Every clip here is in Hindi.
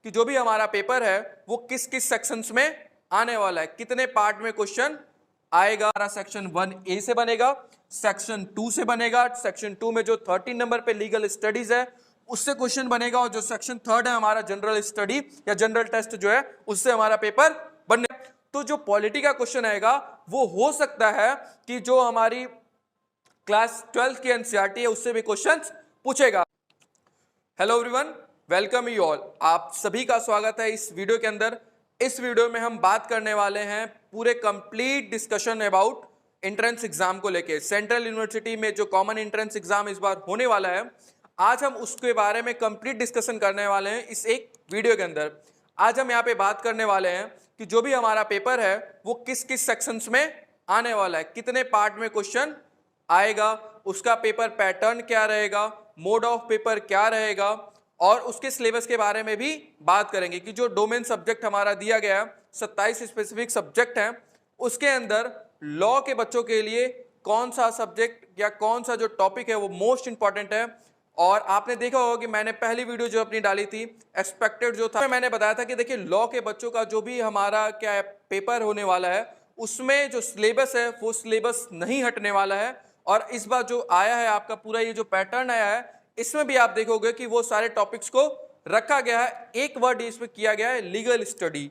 कि जो भी हमारा पेपर है वो किस किस सेक्शंस में आने वाला है, कितने पार्ट में क्वेश्चन आएगा। हमारा सेक्शन 1A से बनेगा, सेक्शन 2 से बनेगा, सेक्शन 2 में जो 13 नंबर पे लीगल स्टडीज है उससे क्वेश्चन बनेगा, और जो सेक्शन 3 है हमारा जनरल स्टडी या जनरल टेस्ट जो है उससे हमारा पेपर बनने। तो जो पॉलिटी का क्वेश्चन आएगा वो हो सकता है कि जो हमारी क्लास 12 की एनसीईआरटी है उससे भी क्वेश्चंस पूछेगा। Hello everyone, welcome you all. आप सभी का स्वागत है इस वीडियो के अंदर। इस वीडियो में हम बात करने वाले हैं पूरे complete discussion about entrance exam को लेके। सेंट्रल यूनिवर्सिटी में जो कॉमन एंट्रेंस एग्जाम इस बार होने वाला है, आज हम उसके बारे में कंप्लीट डिस्कशन करने वाले हैं इस एक वीडियो के अंदर। आज हम यहाँ पे बात करने वाले हैं कि जो भी हमारा पेपर है वो किस किस सेक्शंस में आने वाला है, कितने पार्ट में क्वेश्चन आएगा, उसका पेपर पैटर्न क्या रहेगा, मोड ऑफ पेपर क्या रहेगा, और उसके सिलेबस के बारे में भी बात करेंगे कि जो डोमेन सब्जेक्ट हमारा दिया गया है 27 स्पेसिफिक सब्जेक्ट हैं, उसके अंदर लॉ के बच्चों के लिए कौन सा सब्जेक्ट या कौन सा जो टॉपिक है वो मोस्ट इंपॉर्टेंट है। और आपने देखा होगा कि मैंने पहली वीडियो जो अपनी डाली थी एक्सपेक्टेड जो था, मैंने बताया था कि देखिए लॉ के बच्चों का जो भी हमारा क्या है पेपर होने वाला है उसमें जो सिलेबस है वो सिलेबस नहीं हटने वाला है। और इस बार जो आया है आपका पूरा ये जो पैटर्न आया है इसमें भी आप देखोगे कि वो सारे टॉपिक्स को रखा गया है। एक वर्ड इसमें किया गया है लीगल स्टडी,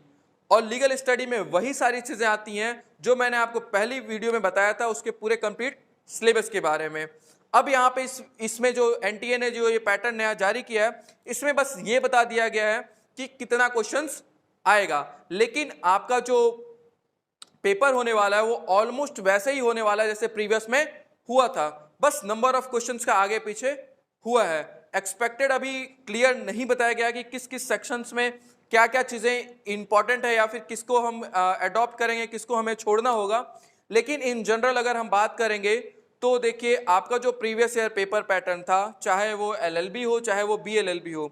और लीगल स्टडी में वही सारी चीजें आती हैं जो मैंने आपको पहली वीडियो में बताया था उसके पूरे कंप्लीट सिलेबस के बारे में। अब यहाँ पे इसमें जो एनटीए ने जो ये पैटर्न नया जारी किया है इसमें बस ये बता दिया गया है कि कितना क्वेश्चंस आएगा, लेकिन आपका जो पेपर होने वाला है वो ऑलमोस्ट वैसे ही होने वाला है जैसे प्रीवियस में हुआ था, बस नंबर ऑफ क्वेश्चंस का आगे पीछे हुआ है। एक्सपेक्टेड अभी क्लियर नहीं बताया गया कि किस किस सेक्शंस में क्या क्या चीजें इंपॉर्टेंट है या फिर किसको हम अडॉप्ट करेंगे, किसको हमें छोड़ना होगा। लेकिन इन जनरल अगर हम बात करेंगे तो देखिए आपका जो प्रीवियस ईयर पेपर पैटर्न था, चाहे वो एलएलबी हो चाहे वो बीएलएलबी हो,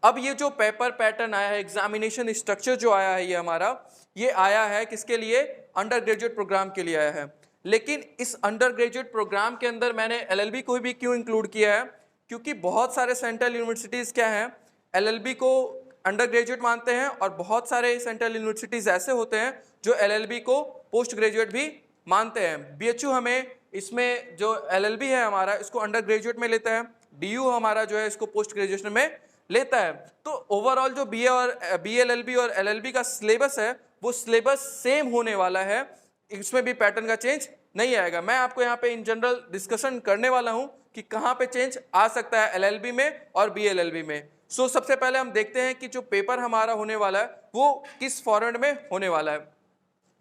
अब ये जो पेपर पैटर्न आया है, एग्जामिनेशन स्ट्रक्चर जो आया है ये हमारा ये आया है किसके लिए, अंडर ग्रेजुएट प्रोग्राम के लिए आया है। लेकिन इस अंडर ग्रेजुएट प्रोग्राम के अंदर मैंने एलएलबी को भी क्यों इंक्लूड किया है, क्योंकि बहुत सारे सेंट्रल यूनिवर्सिटीज़ क्या हैं एलएलबी को अंडर ग्रेजुएट मानते हैं, और बहुत सारे सेंट्रल यूनिवर्सिटीज़ ऐसे होते हैं जो एलएलबी को पोस्ट ग्रेजुएट भी मानते हैं। बीएचयू हमें इसमें जो एलएलबी है हमारा इसको अंडर ग्रेजुएट में लेता है, डीयू हमारा जो है इसको पोस्ट ग्रेजुएशन में लेता है। तो ओवरऑल जो बीए और बीएलएलबी और एलएलबी का सिलेबस है वो सिलेबस सेम होने वाला है, इसमें भी पैटर्न का चेंज नहीं आएगा। मैं आपको यहाँ पे इन जनरल डिस्कशन करने वाला हूँ कि कहाँ पे चेंज आ सकता है एलएलबी में और बीएलएलबी में। सो सबसे पहले हम देखते हैं कि जो पेपर हमारा होने वाला है वो किस फॉर्मेट में होने वाला है।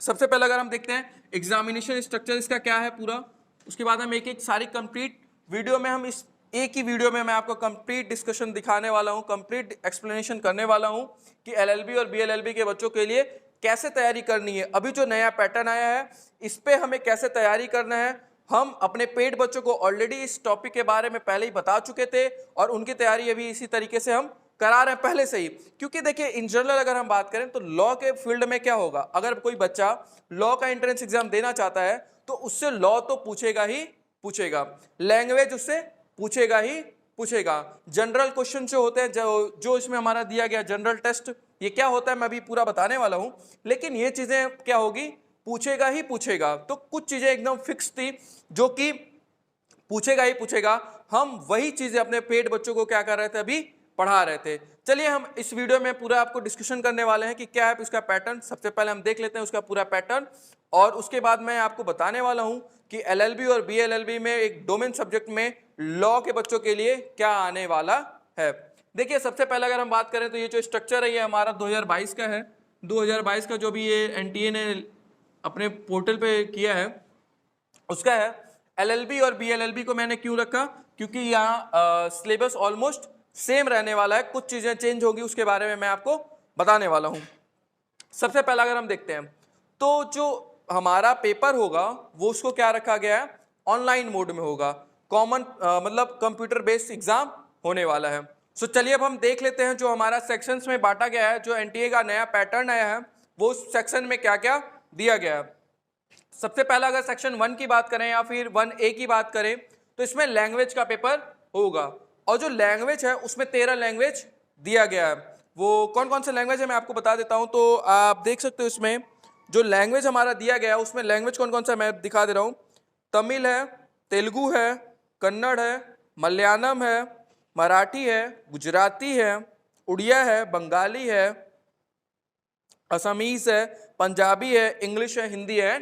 सबसे पहले अगर हम देखते हैं एग्जामिनेशन स्ट्रक्चर इसका क्या है पूरा, उसके बाद हम एक एक सारी कंप्लीट वीडियो में हम इस एक ही वीडियो में मैं आपको कंप्लीट डिस्कशन दिखाने वाला हूँ, कंप्लीट एक्सप्लेनेशन करने वाला हूँ कि एलएलबी और बीएलएलबी के बच्चों के लिए कैसे तैयारी करनी है। अभी जो नया पैटर्न आया है इस पे हमें कैसे तैयारी करना है, हम अपने पेड बच्चों को ऑलरेडी इस टॉपिक के बारे में पहले ही बता चुके थे और उनकी तैयारी अभी इसी तरीके से हम करा रहे हैं पहले से ही। क्योंकि देखिए इन जनरल अगर हम बात करें तो लॉ के फील्ड में क्या होगा, अगर कोई बच्चा लॉ का एंट्रेंस एग्जाम देना चाहता है तो उससे लॉ तो पूछेगा ही पूछेगा, लैंग्वेज उससे पूछेगा ही पूछेगा, जनरल क्वेश्चन जो होते हैं जो इसमें हमारा दिया गया जनरल टेस्ट ये क्या होता है मैं अभी पूरा बताने वाला हूं। लेकिन ये चीजें क्या होगी, पूछेगा ही पूछेगा। तो कुछ चीजें एकदम फिक्स थी जो कि पूछेगा ही पूछेगा, हम वही चीजें अपने पेड बच्चों को क्या कर रहे थे अभी पढ़ा रहे थे। चलिए हम इस वीडियो में पूरा आपको डिस्कशन करने वाले हैं कि क्या है इसका पैटर्न। सबसे पहले हम देख लेते हैं उसका पूरा पैटर्न, और उसके बाद मैं आपको बताने वाला हूं कि एलएलबी और बीएलएलबी में एक डोमेन सब्जेक्ट में लॉ के बच्चों के लिए क्या आने वाला है। देखिए सबसे पहले अगर हम बात करें तो ये जो स्ट्रक्चर है ये हमारा 2022 का है। 2022 का जो भी ये एनटीए ने अपने पोर्टल पे किया है उसका है। एलएलबी और बीएलएलबी को मैंने क्यों रखा, क्योंकि यहाँ सिलेबस ऑलमोस्ट सेम रहने वाला है, कुछ चीजें चेंज होगी उसके बारे में मैं आपको बताने वाला हूँ। सबसे पहला अगर हम देखते हैं तो जो हमारा पेपर होगा वो उसको क्या रखा गया है, ऑनलाइन मोड में होगा, कॉमन मतलब कंप्यूटर बेस्ड एग्जाम होने वाला है। सो चलिए अब हम देख लेते हैं जो हमारा सेक्शंस में बांटा गया है, जो एनटीए का नया पैटर्न आया है वो सेक्शन में क्या क्या दिया गया है। सबसे पहला अगर सेक्शन 1 की बात करें या फिर 1A की बात करें तो इसमें लैंग्वेज का पेपर होगा, और जो लैंग्वेज है उसमें 13 लैंग्वेज दिया गया है। वो कौन कौन से लैंग्वेज है मैं आपको बता देता हूँ। तो आप देख सकते हो इसमें जो लैंग्वेज हमारा दिया गया है उसमें लैंग्वेज कौन कौन सा मैं दिखा दे रहा हूँ। तमिल है, तेलुगु है, कन्नड़ है, मलयालम है, मराठी है, गुजराती है, उड़िया है, बंगाली है, असमीज है, पंजाबी है, इंग्लिश है, हिंदी है,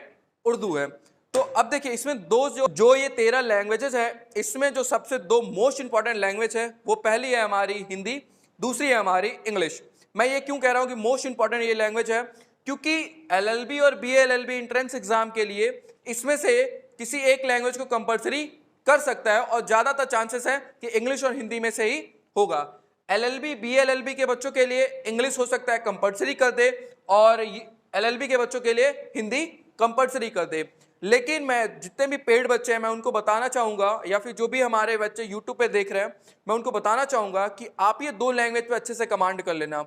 उर्दू है। तो अब देखिए इसमें जो ये 13 लैंग्वेजेस है, इसमें जो सबसे दो मोस्ट इंपॉर्टेंट लैंग्वेज है वो पहली है हमारी हिंदी, दूसरी है हमारी इंग्लिश। मैं ये क्यों कह रहा हूं कि मोस्ट इंपॉर्टेंट ये लैंग्वेज है, क्योंकि एलएलबी और बीएलएलबी एंट्रेंस एग्जाम के लिए इसमें से किसी एक लैंग्वेज को कंपलसरी कर सकता है और ज्यादातर चांसेस है कि इंग्लिश और हिंदी में से ही होगा। एलएलबी बीएलएलबी के बच्चों के लिए इंग्लिश हो सकता है कंपलसरी कर दे और एलएलबी के बच्चों के लिए हिंदी कंपलसरी कर दे। लेकिन मैं जितने भी पेड बच्चे हैं मैं उनको बताना चाहूंगा, या फिर जो भी हमारे बच्चे यूट्यूब पे देख रहे हैं मैं उनको बताना चाहूंगा कि आप ये दो लैंग्वेज पे अच्छे से कमांड कर लेना,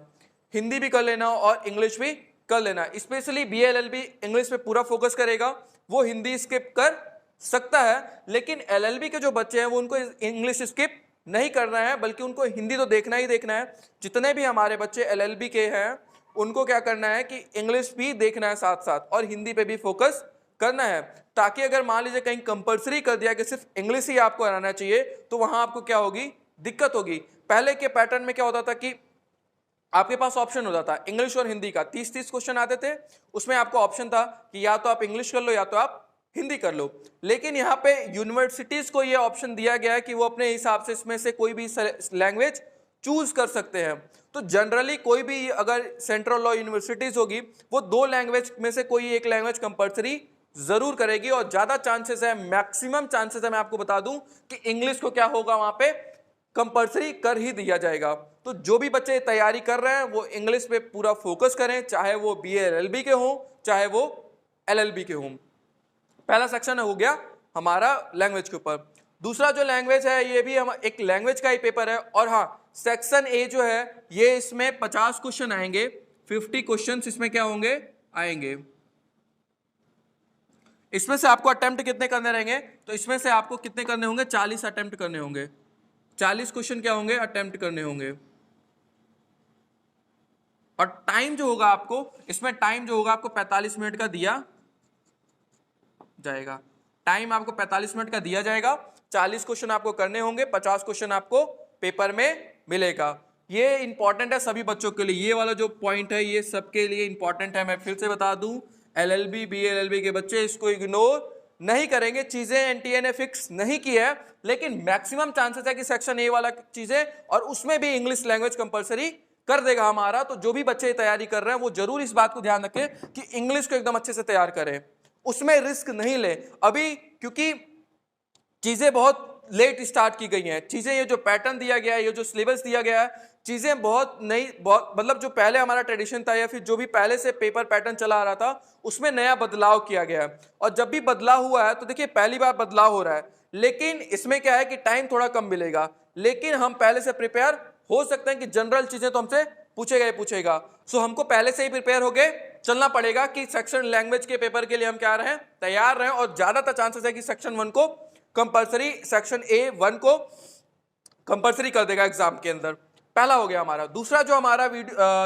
हिंदी भी कर लेना और इंग्लिश भी कर लेना। स्पेशली बीएलएलबी इंग्लिश पे पूरा फोकस करेगा, वो हिंदी स्किप कर सकता है, लेकिन एलएलबी के जो बच्चे हैं वो उनको इंग्लिश स्किप नहीं करना है बल्कि उनको हिंदी तो देखना ही देखना है। जितने भी हमारे बच्चे एलएलबी के हैं उनको क्या करना है कि इंग्लिश भी देखना है साथ साथ और हिंदी पे भी फोकस करना है, ताकि अगर मान लीजिए कहीं कंपलसरी कर दिया कि सिर्फ इंग्लिश ही आपको आना चाहिए तो वहां आपको क्या होगी, दिक्कत होगी। पहले के पैटर्न में क्या होता था कि आपके पास ऑप्शन होता था इंग्लिश और हिंदी का, 30-30 क्वेश्चन आते थे, उसमें आपको ऑप्शन था कि या तो आप इंग्लिश कर लो या तो आप हिंदी कर लो। लेकिन यहाँ पे यूनिवर्सिटीज को ये ऑप्शन दिया गया है कि वो अपने हिसाब से इसमें से कोई भी लैंग्वेज चूज कर सकते हैं। तो जनरली कोई भी अगर सेंट्रल लॉ यूनिवर्सिटीज होगी वो दो लैंग्वेज में से कोई एक लैंग्वेज कंपलसरी जरूर करेगी और ज्यादा चांसेस है, मैक्सिमम चांसेस है मैं आपको बता दूं कि इंग्लिश को क्या होगा वहां पे कंपलसरी कर ही दिया जाएगा। तो जो भी बच्चे तैयारी कर रहे हैं वो इंग्लिश पे पूरा फोकस करें, चाहे वो बीएलएलबी के हों चाहे वो एलएलबी के हों। पहला सेक्शन हो गया हमारा लैंग्वेज के ऊपर। दूसरा जो लैंग्वेज है ये भी हम एक लैंग्वेज का ही पेपर है और हाँ सेक्शन ए जो है ये इसमें 50 क्वेश्चन आएंगे, 50 क्वेश्चन इसमें क्या होंगे, आएंगे। इसमें से आपको अटेम्प्ट कितने करने रहेंगे, तो इसमें से आपको कितने करने होंगे, 40 अटेम्प्ट करने होंगे, 40 क्वेश्चन क्या होंगे, अटेम्प्ट करने होंगे। और टाइम जो होगा आपको इसमें, टाइम जो होगा आपको 45 मिनट का दिया जाएगा, टाइम आपको 45 मिनट का दिया जाएगा। 40 क्वेश्चन आपको करने होंगे, 50 क्वेश्चन आपको पेपर में मिलेगा। ये इंपॉर्टेंट है सभी बच्चों के लिए, ये वाला जो पॉइंट है ये सबके लिए इंपॉर्टेंट है। मैं फिर से बता दूं एलएलबी बीएलएलबी के बच्चे इसको इग्नोर नहीं करेंगे, चीजें एनटीए ने फिक्स नहीं की है लेकिन मैक्सिमम चांसेस है कि सेक्शन ए वाला चीजें और उसमें भी इंग्लिश लैंग्वेज कंपलसरी कर देगा हमारा। तो जो भी बच्चे तैयारी कर रहे हैं वो जरूर इस बात को ध्यान रखें कि इंग्लिश को एकदम अच्छे से तैयार करें, उसमें रिस्क नहीं ले अभी, क्योंकि चीजें बहुत लेट स्टार्ट की गई हैं। चीजें ये जो पैटर्न दिया गया है, ये जो सिलेबस दिया गया है, चीजें बहुत नई, बहुत मतलब जो पहले हमारा ट्रेडिशन था या फिर जो भी पहले से पेपर पैटर्न चला आ रहा था उसमें नया बदलाव किया गया है। और जब भी बदलाव हुआ है तो देखिए पहली बार बदलाव हो रहा है, लेकिन इसमें क्या है कि टाइम थोड़ा कम मिलेगा, लेकिन हम पहले से प्रिपेयर हो सकते हैं कि जनरल चीजें तो हमसे पूछेगा। सो हमको पहले से ही प्रिपेयर हो गए चलना पड़ेगा कि सेक्शन लैंग्वेज के पेपर के लिए हम क्या रहे, तैयार रहे। और ज्यादातर चांसेस है कि सेक्शन 1 को कंपलसरी, सेक्शन A1 को कंपलसरी कर देगा एग्जाम के अंदर। पहला हो गया हमारा। दूसरा जो हमारा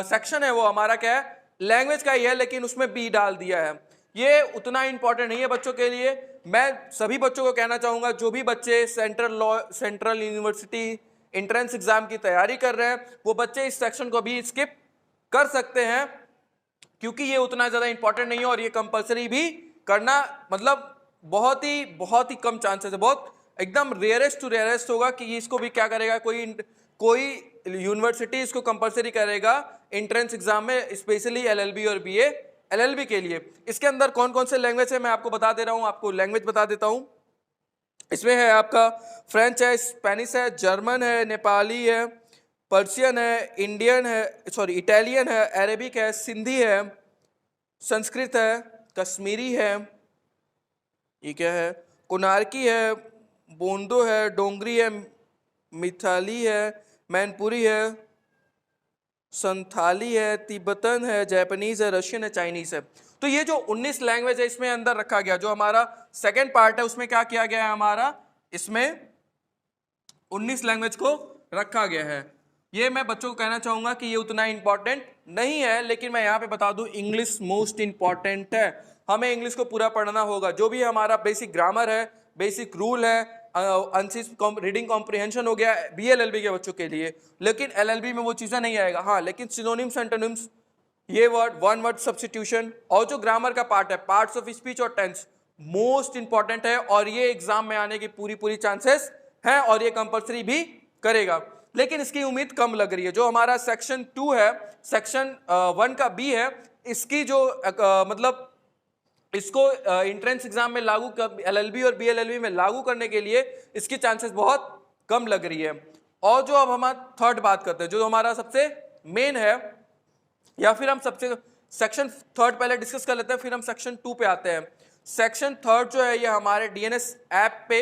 सेक्शन है वो हमारा क्या है, लैंग्वेज का ही है लेकिन उसमें बी डाल दिया है। ये उतना इंपॉर्टेंट नहीं है बच्चों के लिए। मैं सभी बच्चों को कहना चाहूंगा जो भी बच्चे सेंट्रल यूनिवर्सिटी एंट्रेंस एग्जाम की तैयारी कर रहे हैं वो बच्चे इस सेक्शन को भी स्किप कर सकते हैं, क्योंकि ये उतना ज्यादा इंपॉर्टेंट नहीं है और ये कंपलसरी भी करना मतलब बहुत ही कम चांसेस है, बहुत एकदम रेयरेस्ट टू रेयरेस्ट होगा कि इसको भी क्या करेगा, कोई यूनिवर्सिटी इसको कंपलसरी करेगा एंट्रेंस एग्जाम में, स्पेशली एलएलबी और बीए एलएलबी के लिए। इसके अंदर कौन कौन से लैंग्वेज है मैं आपको बता दे रहा हूं, आपको लैंग्वेज बता देता हूं। इसमें है आपका फ्रेंच है, स्पेनिश है, जर्मन है, नेपाली है, पर्शियन है, इंडियन है, सॉरी इटालियन है, अरेबिक है, सिंधी है, संस्कृत है, कश्मीरी है, ये क्या है, कोनार्की है, बोंदो है, डोंगरी है, मिथाली है, मैनपुरी है, संथाली है, तिब्बतन है, जापानीज है, रशियन है, चाइनीज है। तो ये जो 19 लैंग्वेज है इसमें अंदर रखा गया, जो हमारा सेकेंड पार्ट है उसमें क्या किया गया है, हमारा इसमें 19 लैंग्वेज को रखा गया है। ये मैं बच्चों को कहना चाहूंगा कि ये उतना इंपॉर्टेंट नहीं है, लेकिन मैं यहाँ पे बता दूं इंग्लिश मोस्ट इंपॉर्टेंट है। हमें इंग्लिश को पूरा पढ़ना होगा। जो भी हमारा बेसिक ग्रामर है, बेसिक रूल है, रीडिंग कॉम्प्रिहेंशन हो गया बीएलएलबी के बच्चों के लिए, लेकिन एलएलबी में वो चीजें नहीं आएगा। हाँ, लेकिन सिनोनिम्स एंटोनिम्स, ये वर्ड, वन वर्ड सब्स्टिट्यूशन और जो ग्रामर का पार्ट है, पार्ट्स ऑफ स्पीच और टेंस, मोस्ट इंपॉर्टेंट है और ये एग्जाम में आने की पूरी चांसेस हैं और ये कंपलसरी भी करेगा। लेकिन इसकी उम्मीद कम लग रही है। जो हमारा सेक्शन 2 है, सेक्शन 1 का बी है, इसकी जो मतलब इसको एंट्रेंस एग्जाम में लागू कर, एलएलबी और बीएलएलबी में लागू करने के लिए इसकी चांसेस बहुत कम लग रही है। और जो अब हम थर्ड बात करते हैं, जो हमारा सबसे मेन है, या फिर हम सबसे सेक्शन थर्ड पहले डिस्कस कर लेते हैं, फिर हम सेक्शन 2 पे आते हैं। सेक्शन थर्ड जो है ये हमारे डीएनएस ऐप पे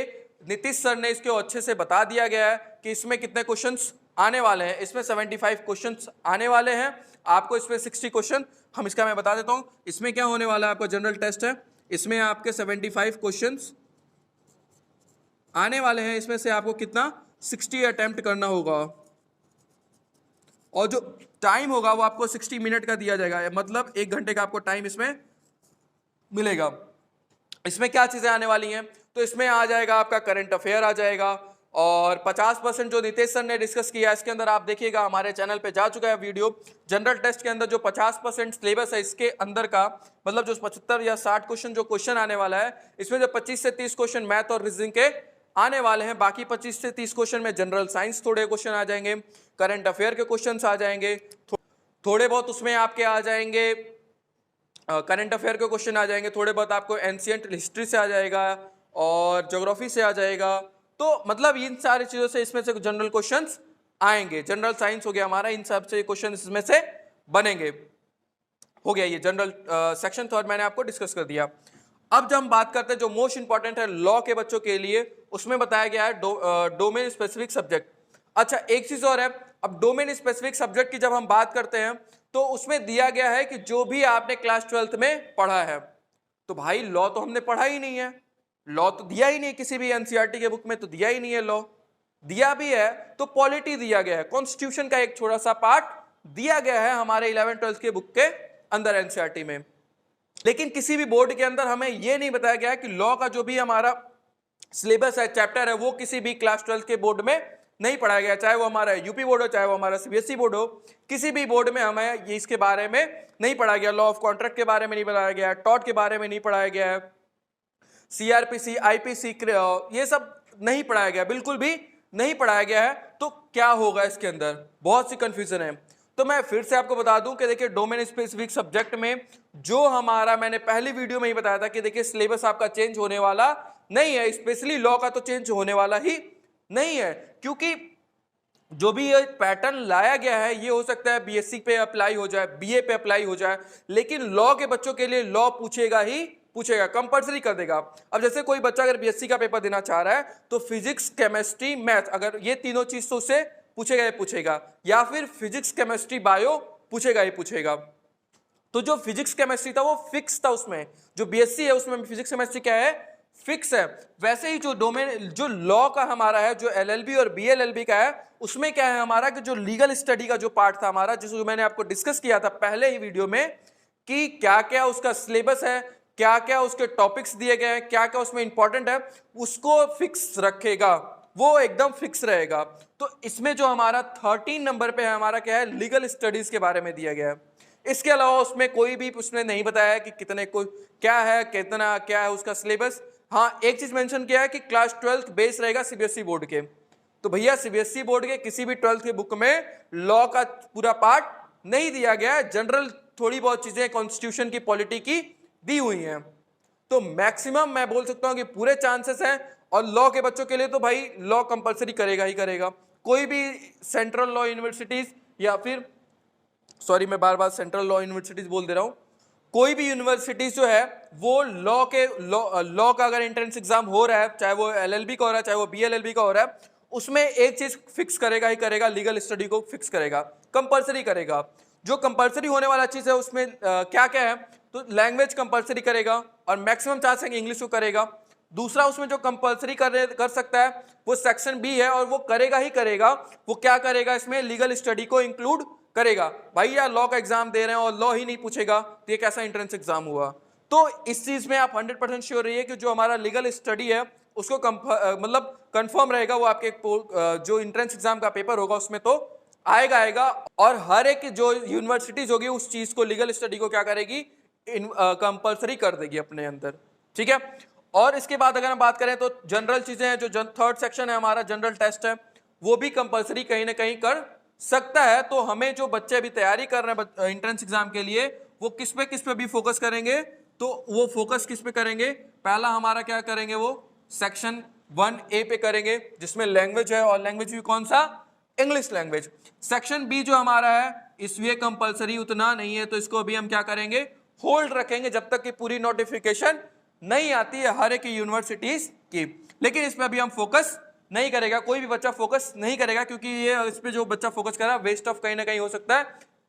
नीतीश सर ने इसको अच्छे से बता दिया गया है कि इसमें कितने क्वेश्चंस आने वाले हैं। इसमें 75 क्वेश्चंस आने वाले हैं। आपको इसमें 60 क्वेश्चन, हम इसका मैं बता देता हूं इसमें क्या होने वाला है। आपका जनरल टेस्ट है, इसमें आपके 75 क्वेश्चंस आने वाले हैं। इसमें से आपको कितना 60 अटेम्प्ट करना होगा और जो टाइम होगा वो आपको 60 मिनट का दिया जाएगा, मतलब 1 घंटे का आपको टाइम इसमें मिलेगा। इसमें क्या चीजें आने वाली हैं, तो इसमें आ जाएगा आपका करंट अफेयर आ जाएगा और 50% जो नीतीश सर ने डिस्कस किया इसके अंदर आप देखिएगा, हमारे चैनल पे जा चुका है वीडियो। जनरल टेस्ट के अंदर जो 50% सिलेबस है इसके अंदर का, मतलब जो 75 या 60 क्वेश्चन जो क्वेश्चन आने वाला है, इसमें जो 25 से 30 क्वेश्चन मैथ और रीजनिंग के आने वाले हैं। बाकी 25 से 30 क्वेश्चन में जनरल साइंस थोड़े क्वेश्चन आ जाएंगे, करंट अफेयर के क्वेश्चन आ जाएंगे, थोड़े बहुत उसमें आपके आ जाएंगे करंट अफेयर के क्वेश्चन आ जाएंगे, थोड़े बहुत आपको एंशिएंट हिस्ट्री से आ जाएगा और ज्योग्राफी से आ जाएगा। तो मतलब इन सारी चीजों से इसमें से जनरल क्वेश्चंस आएंगे। जनरल साइंस हो गया हमारा, इन सब से क्वेश्चन इसमें से बनेंगे। हो गया ये जनरल सेक्शन थर्ड मैंने आपको डिस्कस कर दिया। अब जब हम बात करते हैं जो मोस्ट इंपॉर्टेंट है लॉ के बच्चों के लिए, उसमें बताया गया है डोमेन स्पेसिफिक सब्जेक्ट। अच्छा, एक चीज और है, अब डोमेन स्पेसिफिक सब्जेक्ट की जब हम बात करते हैं तो उसमें दिया गया है कि जो भी आपने क्लास 12th में पढ़ा है, तो भाई लॉ तो हमने पढ़ा ही नहीं है, लॉ तो दिया ही नहीं, किसी भी एनसीईआरटी के बुक में तो दिया ही नहीं है। लॉ दिया भी है तो पॉलिटी दिया गया है, कॉन्स्टिट्यूशन का एक छोटा सा पार्ट दिया गया है हमारे 11th-12th के बुक के अंदर एनसीईआरटी में। लेकिन किसी भी बोर्ड के अंदर हमें यह नहीं बताया गया कि लॉ का जो भी हमारा सिलेबस है, चैप्टर है, वो किसी भी क्लास 12th के बोर्ड में नहीं पढ़ाया गया। चाहे वो हमारा यूपी बोर्ड हो, चाहे वो हमारा सीबीएसई बोर्ड हो, किसी भी बोर्ड में हमें ये इसके बारे में नहीं पढ़ाया गया। लॉ ऑफ कॉन्ट्रैक्ट के बारे में नहीं पढ़ाया गया, टॉट के बारे में नहीं पढ़ाया गया है, सीआरपीसी, आईपीसी, ये सब नहीं पढ़ाया गया, बिल्कुल भी नहीं पढ़ाया गया है। तो क्या होगा इसके अंदर, बहुत सी कंफ्यूजन है। तो मैं फिर से आपको बता दूं कि देखिए डोमेन स्पेसिफिक सब्जेक्ट में जो हमारा, मैंने पहली वीडियो में ही बताया था कि देखिए सिलेबस आपका चेंज होने वाला नहीं है, स्पेशली लॉ का तो चेंज होने वाला ही नहीं है, क्योंकि जो भी ये पैटर्न लाया गया है ये हो सकता है बीएससी पे अप्लाई हो जाए, बीए पे अप्लाई हो जाए, लेकिन लॉ के बच्चों के लिए लॉ पूछेगा ही पूछेगा, कंपलसरी कर देगा। अब जैसे कोई बच्चा अगर बीएससी का पेपर देना चाह रहा है तो फिजिक्स, केमिस्ट्री, मैथ, अगर ये तीनों चीज तो उससे पूछेगा ही पूछेगा, या फिर फिजिक्स, केमिस्ट्री, बायो पूछेगा ही पूछेगा। तो जो फिजिक्स केमिस्ट्री था वो फिक्स था, उसमें जो बीएससी है उसमें फिजिक्स केमिस्ट्री क्या है, फिक्स है। वैसे ही जो डोमेन, जो लॉ का हमारा है, जो एलएलबी और बीएलएलबी का है, उसमें क्या है हमारा कि जो लीगल स्टडी का जो पार्ट था हमारा, जिसको मैंने आपको डिस्कस किया था पहले ही वीडियो में कि क्या क्या उसका सिलेबस है, क्या क्या उसके टॉपिक्स दिए गए हैं, क्या क्या उसमें इंपॉर्टेंट है, उसको फिक्स रखेगा, वो एकदम फिक्स रहेगा। तो इसमें जो हमारा 13 नंबर पे है हमारा क्या है, लीगल स्टडीज के बारे में दिया गया है। इसके अलावा उसमें कोई भी उसने नहीं बताया कि कितने को क्या है, कितना क्या है उसका सिलेबस। हाँ, एक चीज मेंशन किया है कि क्लास 12th बेस रहेगा सीबीएसई बोर्ड के। तो भैया सीबीएसई बोर्ड के किसी भी 12th के बुक में लॉ का पूरा पार्ट नहीं दिया गया है, जनरल थोड़ी बहुत चीजें कॉन्स्टिट्यूशन की, पॉलिटी की दी हुई हैं। तो मैक्सिमम मैं बोल सकता हूं कि पूरे चांसेस हैं। और लॉ के बच्चों के लिए तो भाई लॉ कंपलसरी करेगा ही करेगा। कोई भी सेंट्रल लॉ यूनिवर्सिटीज, या फिर सॉरी मैं बार बार सेंट्रल लॉ यूनिवर्सिटीज बोल दे रहा हूं, कोई भी यूनिवर्सिटीज जो है वो लॉ का अगर एंट्रेंस एग्जाम हो रहा है, चाहे वो एलएलबी का हो रहा है, चाहे वो बीएलएलबी का हो रहा है, उसमें एक चीज फिक्स करेगा ही करेगा, लीगल स्टडी को फिक्स करेगा, कंपलसरी करेगा। जो कंपलसरी होने वाला चीज है उसमें क्या क्या है, तो लैंग्वेज कंपलसरी करेगा और मैक्सिमम चांस है इंग्लिश को करेगा। दूसरा उसमें जो कंपलसरी कर सकता है वो सेक्शन बी है, और वो करेगा ही करेगा। वो क्या करेगा, इसमें लीगल स्टडी को इंक्लूड करेगा। भाई यार लॉ का एग्जाम दे रहे हैं और लॉ ही नहीं पूछेगा तो ये कैसा एंट्रेंस एग्जाम हुआ। तो इस चीज में आप 100% श्योर रहिए कि जो हमारा लीगल स्टडी है उसको मतलब कंफर्म रहेगा, वो आपके जो एंट्रेंस एग्जाम का पेपर होगा उसमें तो आएगा। और हर एक जो यूनिवर्सिटीज होगी उस चीज को, लीगल स्टडी को क्या करेगी, कंपलसरी कर देगी अपने अंदर। ठीक है। और इसके बाद अगर हम बात करें तो जनरल चीजें हैं, जो थर्ड सेक्शन है हमारा जनरल टेस्ट है, वो भी कंपलसरी कहीं ना कहीं कर सकता है। तो हमें जो बच्चे अभी तैयारी कर रहे हैं एंट्रेंस एग्जाम के लिए, वो किस पे भी फोकस करेंगे। तो वो फोकस किस पे करेंगे, पहला हमारा क्या करेंगे, वो सेक्शन 1A पे करेंगे जिसमें लैंग्वेज है, और लैंग्वेज भी कौन सा, इंग्लिश लैंग्वेज। सेक्शन बी जो हमारा है इसमें कंपलसरी उतना नहीं है, तो इसको अभी हम क्या करेंगे, होल्ड रखेंगे जब तक कि पूरी नोटिफिकेशन नहीं आती है हर एक यूनिवर्सिटीज की। लेकिन इसमें अभी हम फोकस नहीं करेगा, कोई भी बच्चा फोकस नहीं करेगा, क्योंकि ये इस पे जो बच्चा फोकस कर रहा है वेस्ट ऑफ कहीं ना कहीं हो सकता है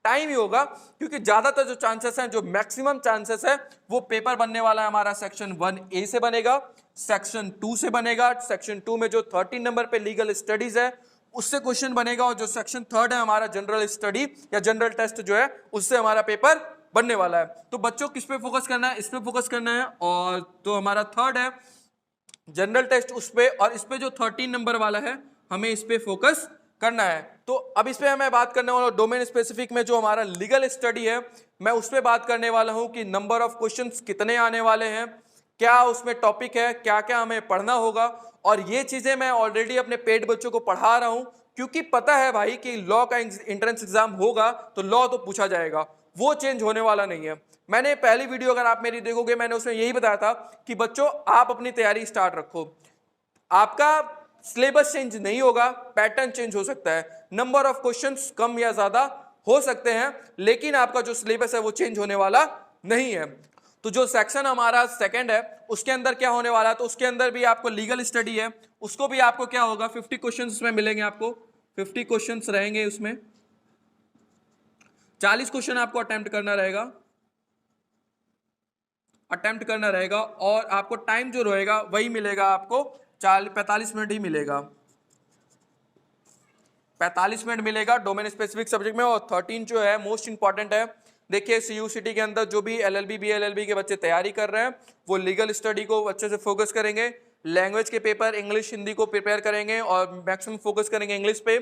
टाइम ही होगा। क्योंकि ज्यादातर जो चांसेस हैं, जो मैक्सिमम चांसेस है, वो पेपर बनने वाला है हमारा सेक्शन 1A से बनेगा, सेक्शन 2 से बनेगा। सेक्शन 2 में जो 13 नंबर पे लीगल स्टडीज है उससे क्वेश्चन बनेगा, और जो सेक्शन 3 है हमारा जनरल स्टडी या जनरल टेस्ट जो है उससे हमारा पेपर बनने वाला है। तो बच्चों किस पे फोकस करना है, इस पे फोकस करना है। और तो हमारा थर्ड है जनरल टेस्ट, उस पे, और इस पे जो 13 नंबर वाला है हमें इस पे फोकस करना है। तो अब इस पे मैं बात करने वाला हूं डोमेन स्पेसिफिक में जो हमारा लीगल स्टडी है, मैं उस पे बात करने वाला हूं कि नंबर ऑफ क्वेश्चंस कितने आने वाले हैं, क्या उसमें टॉपिक है, क्या क्या हमें पढ़ना होगा। और ये चीजें मैं ऑलरेडी अपने पेड बच्चों को पढ़ा रहा हूं, क्योंकि पता है भाई कि लॉ का एंट्रेंस एग्जाम होगा तो लॉ तो पूछा जाएगा, वो चेंज होने वाला नहीं है। मैंने पहली वीडियो अगर आप मेरी देखोगे, मैंने उसमें यही बताया था कि बच्चों आप अपनी तैयारी स्टार्ट रखो, आपका सिलेबस चेंज नहीं होगा, पैटर्न चेंज हो सकता है, नंबर ऑफ क्वेश्चंस कम या ज्यादा हो सकते हैं, लेकिन आपका जो सिलेबस है वो चेंज होने वाला नहीं है। तो जो सेक्शन हमारा सेकंड है उसके अंदर क्या होने वाला है, तो उसके अंदर भी आपको लीगल स्टडी है, उसको भी आपको क्या होगा 50 क्वेश्चन उसमें मिलेंगे, आपको 50 क्वेश्चन रहेंगे उसमें, 40 क्वेश्चन आपको अटेम्प्ट करना रहेगा, और आपको टाइम जो रहेगा वही मिलेगा, आपको 45 मिनट ही मिलेगा, 45 मिनट मिलेगा डोमेन स्पेसिफिक सब्जेक्ट में। और 13 जो है मोस्ट इंपॉर्टेंट है। देखिए CUCT के अंदर जो भी LLB BLLB के बच्चे तैयारी कर रहे हैं वो लीगल स्टडी को अच्छे से फोकस करेंगे, लैंग्वेज के पेपर इंग्लिश हिंदी को प्रिपेयर करेंगे और मैक्सिमम फोकस करेंगे इंग्लिश पे।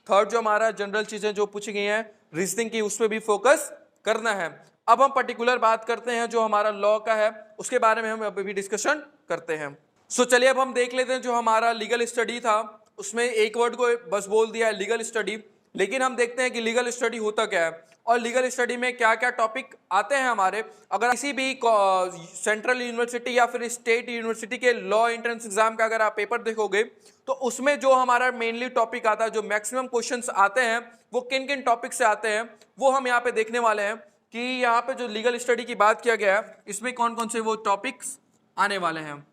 थर्ड जो हमारा जनरल चीजें जो पूछी गई हैं रीजनिंग की, उस पर भी फोकस करना है। अब हम पर्टिकुलर बात करते हैं जो हमारा लॉ का है, उसके बारे में हम अभी भी डिस्कशन करते हैं। सो चलिए अब हम देख लेते हैं जो हमारा लीगल स्टडी था, उसमें एक वर्ड को बस बोल दिया है लीगल स्टडी, लेकिन हम देखते हैं कि लीगल स्टडी होता क्या है और लीगल स्टडी में क्या क्या टॉपिक आते हैं हमारे। अगर किसी भी सेंट्रल यूनिवर्सिटी या फिर स्टेट यूनिवर्सिटी के लॉ एंट्रेंस एग्जाम का अगर आप पेपर देखोगे तो उसमें जो हमारा मेनली टॉपिक आता है, जो मैक्सिमम क्वेश्चंस आते हैं, वो किन किन टॉपिक से आते हैं वो हम यहाँ पे देखने वाले हैं कि यहाँ पे जो लीगल स्टडी की बात किया गया है इसमें कौन कौन से वो टॉपिक्स आने वाले हैं।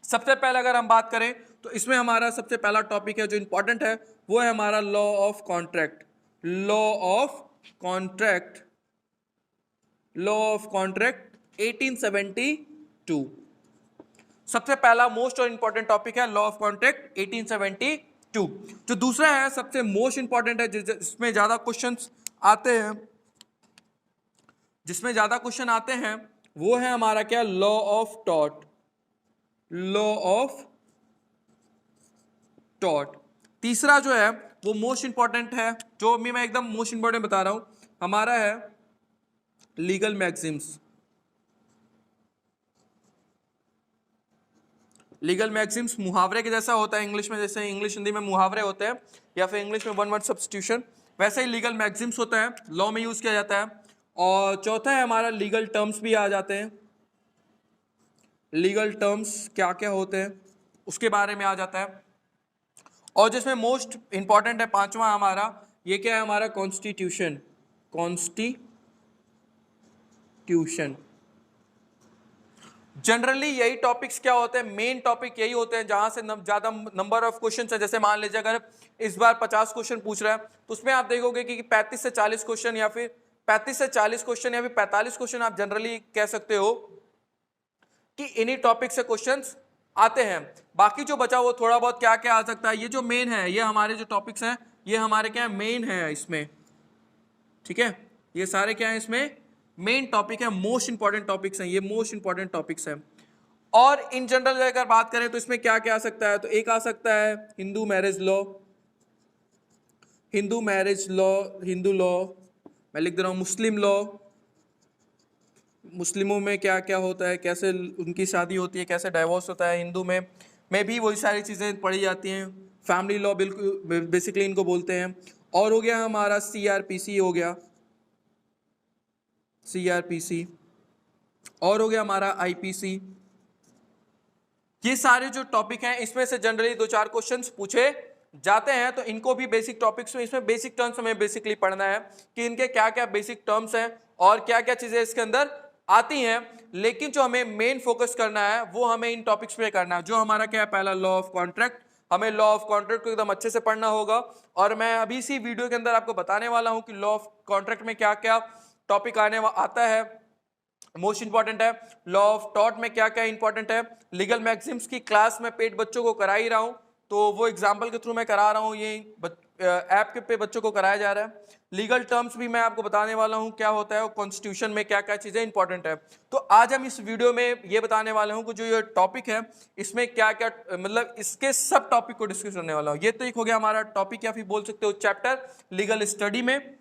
सबसे पहले अगर हम बात करें तो इसमें हमारा सबसे पहला टॉपिक है जो इंपॉर्टेंट है वो है हमारा law of contract. Law of contract 1872 सबसे पहला मोस्ट और इंपॉर्टेंट टॉपिक है, लॉ ऑफ कॉन्ट्रैक्ट 1872। जो दूसरा है सबसे मोस्ट इंपॉर्टेंट है जिसमें ज्यादा क्वेश्चंस आते हैं, वो है हमारा क्या, law of tort. Law of tort तीसरा जो है वो मोस्ट इंपॉर्टेंट है, जो भी मैं एकदम मोस्ट इंपॉर्टेंट बता रहा हूं, हमारा है लीगल मैक्सिम्स। लीगल मैक्सिम्स मुहावरे के जैसा होता है इंग्लिश में, जैसे इंग्लिश हिंदी में मुहावरे होते हैं या फिर इंग्लिश में वन वर्ड सब्स्टिट्यूशन, वैसे ही लीगल मैक्सिम्स होता है, लॉ में यूज किया जाता है। और चौथा है हमारा लीगल टर्म्स भी आ जाते हैं। लीगल टर्म्स क्या क्या होते हैं उसके बारे में आ जाता है। और जिसमें मोस्ट इंपॉर्टेंट है पांचवा हमारा, ये क्या है हमारा, कॉन्स्टिट्यूशन। जनरली यही टॉपिक्स क्या होते हैं, मेन टॉपिक यही होते हैं जहां से ज्यादा नंबर ऑफ क्वेश्चन है। जैसे मान लीजिए अगर इस बार 50 क्वेश्चन पूछ रहा है तो उसमें आप देखोगे कि 35 से 40 क्वेश्चन या फिर 45 क्वेश्चन आप जनरली कह सकते हो कि इन्हीं टॉपिक से क्वेश्चंस आते हैं। बाकी जो बचा वो थोड़ा बहुत क्या क्या आ सकता है, ये जो मेन है, ये हमारे जो टॉपिक्स हैं ये हमारे क्या है, मेन है इसमें, ठीक है। ये सारे क्या है इसमें मेन टॉपिक है, मोस्ट इंपॉर्टेंट टॉपिक्स हैं, ये मोस्ट इंपॉर्टेंट टॉपिक्स हैं। और इन जनरल अगर बात करें तो इसमें क्या क्या आ सकता है, तो एक आ सकता है Hindu marriage law, Hindu marriage law, Hindu law, मैं लिख दे रहा हूं मुस्लिम लॉ, मुस्लिमों में क्या क्या होता है, कैसे उनकी शादी होती है, कैसे डाइवोर्स होता है, हिंदू में भी वही सारी चीज़ें पढ़ी जाती हैं। फैमिली लॉ बिल्कुल बेसिकली इनको बोलते हैं। और हो गया हमारा CRPC हो गया, CRPC, और हो गया हमारा IPC। ये सारे जो टॉपिक हैं इसमें से जनरली 2-4 क्वेश्चंस पूछे जाते हैं, तो इनको भी बेसिक टॉपिक्स में, इसमें बेसिक टर्म्स हमें बेसिकली पढ़ना है कि इनके क्या क्या बेसिक टर्म्स हैं और क्या क्या चीजें इसके अंदर आती हैं। लेकिन जो हमें मेन फोकस करना है वो हमें इन टॉपिक्स पे करना है। जो हमारा क्या है, पहला लॉ ऑफ कॉन्ट्रैक्ट, हमें लॉ ऑफ कॉन्ट्रैक्ट को एकदम अच्छे से पढ़ना होगा। और मैं अभी इसी वीडियो के अंदर आपको बताने वाला हूं कि लॉ ऑफ कॉन्ट्रैक्ट में क्या क्या टॉपिक आता है, मोस्ट इंपॉर्टेंट है। लॉ ऑफ टॉट में क्या क्या इंपॉर्टेंट है, लीगल मैक्सिम्स की क्लास में पेड बच्चों को करा ही रहा हूं, तो वो एग्जाम्पल के थ्रू मैं करा रहा हूं, ये ऐप के पे बच्चों को कराया जा रहा है। लीगल टर्म्स भी मैं आपको बताने वाला हूं क्या होता है, कॉन्स्टिट्यूशन में क्या क्या चीजें इंपॉर्टेंट है। तो आज हम इस वीडियो में ये बताने वाले हूं कि जो ये टॉपिक है इसमें क्या क्या, मतलब इसके सब टॉपिक को डिस्कस करने वाला हूं। ये तो एक हो गया हमारा टॉपिक या फिर बोल सकते हो चैप्टर लीगल स्टडी में।